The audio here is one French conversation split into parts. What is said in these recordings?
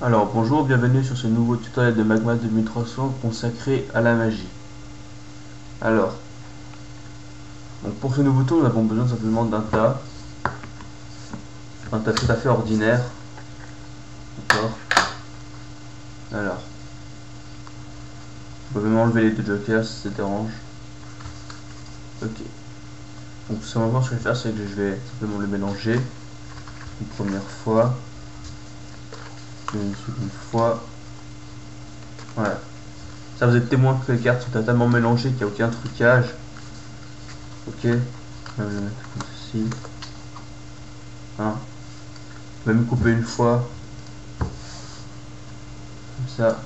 Alors bonjour, bienvenue sur ce nouveau tutoriel de Magma 2300 consacré à la magie. Alors, donc pour ce nouveau tour, nous avons besoin simplement d'un tas tout à fait ordinaire. D'accord. Alors, vous pouvez m'enlever les deux jokers si ça dérange. Ok. Donc tout simplement, ce que je vais faire, c'est que je vais simplement le mélanger une première fois, une seconde fois. Voilà. Ça, vous êtes témoin que les cartes sont totalement mélangées, qu'il n'y a aucun trucage. Ok. Je vais le mettre comme ceci. Hein. Je vais même couper une fois. Comme ça.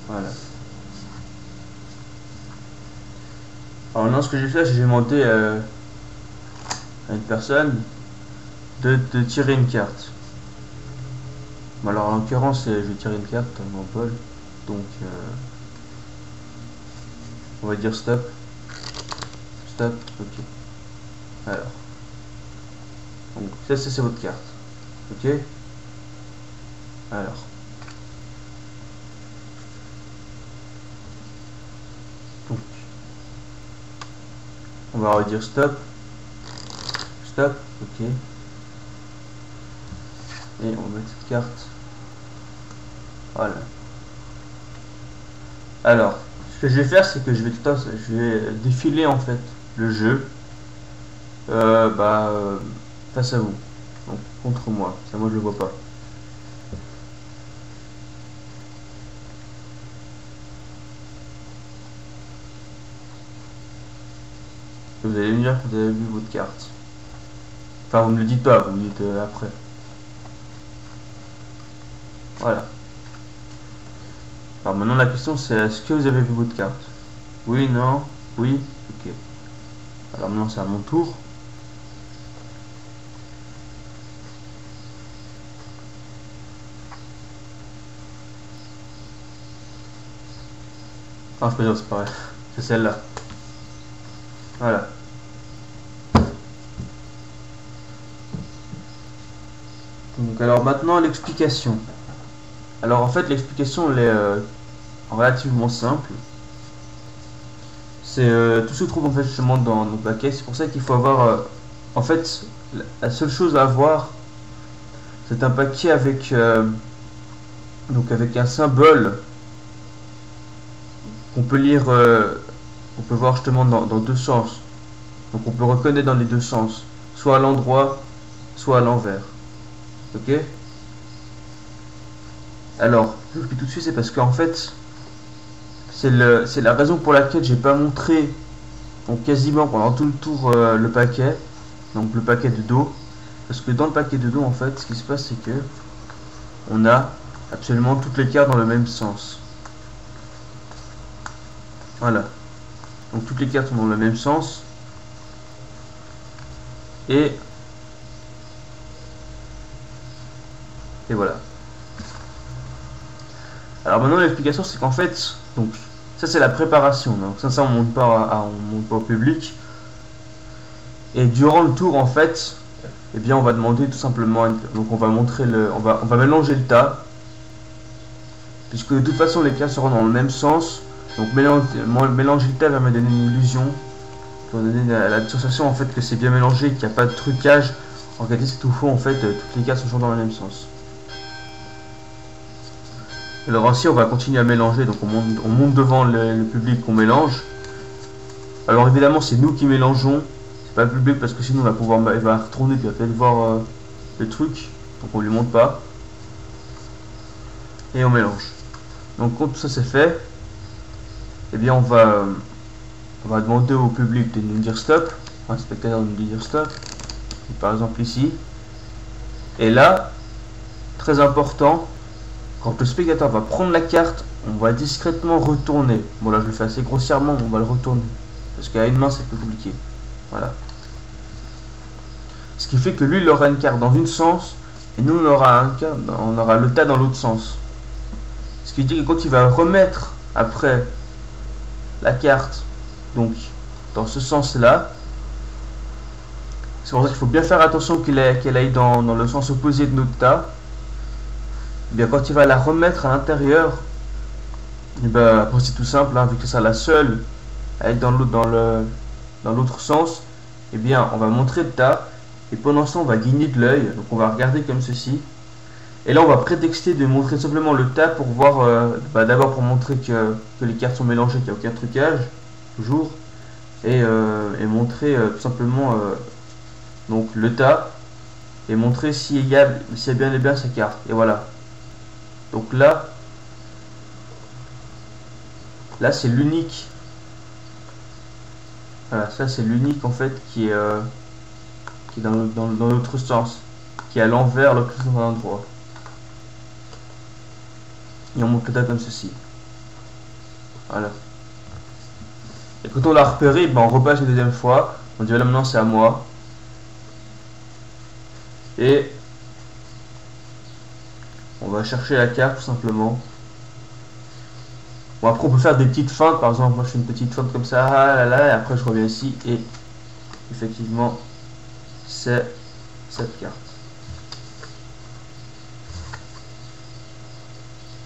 Voilà. Alors maintenant, ce que j'ai fait, c'est que j'ai demandé à une personne de tirer une carte. Bon, alors en l'occurrence, je vais tirer une carte, mon Paul. Donc, on va dire stop. Stop, ok. Alors. Donc, ça, c'est votre carte. Ok. Alors. Donc. On va redire stop. Stop, ok. Et on va mettre cette carte. Voilà. Alors, ce que je vais faire, c'est que je vais défiler en fait le jeu face à vous. Donc contre moi. Ça, moi je le vois pas. Vous allez me dire que vous avez vu votre carte. Enfin, vous me le dites pas, vous me dites après. Voilà. Alors maintenant la question c'est est-ce que vous avez vu votre carte? Oui, non, oui, ok. Alors maintenant c'est à mon tour. Ah, je peux dire c'est pareil. C'est celle-là. Voilà. Donc alors maintenant l'explication. Alors en fait l'explication elle est relativement simple. C'est tout se trouve en fait justement dans nos paquets. C'est pour ça qu'il faut avoir en fait la seule chose à avoir c'est un paquet avec donc avec un symbole qu'on peut lire on peut voir justement dans deux sens. Donc on peut reconnaître dans les deux sens, soit à l'endroit, soit à l'envers. Ok. Alors, je vous le dis tout de suite, c'est parce qu'en fait, c'est la raison pour laquelle j'ai pas montré donc quasiment pendant tout le tour le paquet, donc le paquet de dos, parce que dans le paquet de dos en fait, ce qui se passe c'est que on a absolument toutes les cartes dans le même sens. Voilà. Donc toutes les cartes sont dans le même sens et voilà. Alors maintenant l'explication c'est qu'en fait, donc ça c'est la préparation, donc ça on monte pas au public. Et durant le tour en fait, eh bien on va demander tout simplement, donc on va montrer on va mélanger le tas, puisque de toute façon les cartes seront dans le même sens. Donc mélanger le tas va me donner une illusion, va me donner la sensation en fait que c'est bien mélangé, qu'il n'y a pas de trucage. En réalité c'est tout faux en fait, toutes les cartes sont dans le même sens. Alors ainsi on va continuer à mélanger, donc on monte devant le public qu'on mélange. Alors évidemment c'est nous qui mélangeons, c'est pas le public parce que sinon il va retourner puis il va peut-être voir le truc, donc on lui montre pas. Et on mélange. Donc quand tout ça c'est fait, eh bien on va demander au public de nous dire stop, un spectateur de nous dire stop, par exemple ici. Et là, très important, quand le spectateur va prendre la carte, on va discrètement retourner. Bon là je le fais assez grossièrement, mais on va le retourner. Parce qu'à une main c'est plus compliqué. Voilà. Ce qui fait que lui il aura une carte dans un sens, et nous on aura le tas dans l'autre sens. Ce qui dit que quand il va remettre après la carte, donc dans ce sens là, c'est pour ça qu'il faut bien faire attention qu'elle aille dans le sens opposé de notre tas. eh bien quand il va la remettre à l'intérieur, et ben après c'est tout simple, hein, vu que ça la seule à être dans l'autre sens, eh bien on va montrer le tas et pendant ce temps on va cligner de l'œil, donc on va regarder comme ceci. Et là on va prétexter de montrer simplement le tas pour voir, d'abord pour montrer que les cartes sont mélangées, qu'il n'y a aucun trucage, toujours, et montrer tout simplement donc le tas et montrer s'il y a bien et bien sa carte. Et voilà. Donc là c'est l'unique. Voilà, ça c'est l'unique en fait qui est dans l'autre sens, qui est à l'envers, le plus dans l'endroit. Et on monte le tas comme ceci. Voilà. Et quand on l'a repéré, ben on repasse une deuxième fois. On dit là maintenant c'est à moi. Et on va chercher la carte tout simplement. Bon, après on peut faire des petites feintes, par exemple moi je fais une petite feinte comme ça, ah là là, et après je reviens ici et effectivement c'est cette carte.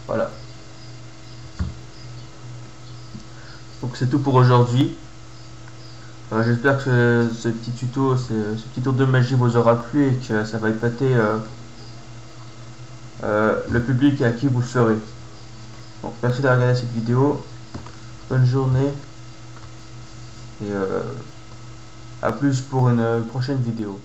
Voilà. Donc c'est tout pour aujourd'hui. J'espère que ce petit tuto, ce petit tour de magie vous aura plu et que ça va épater le public à qui vous le ferez. Donc merci d'avoir regardé cette vidéo. Bonne journée et à plus pour une prochaine vidéo.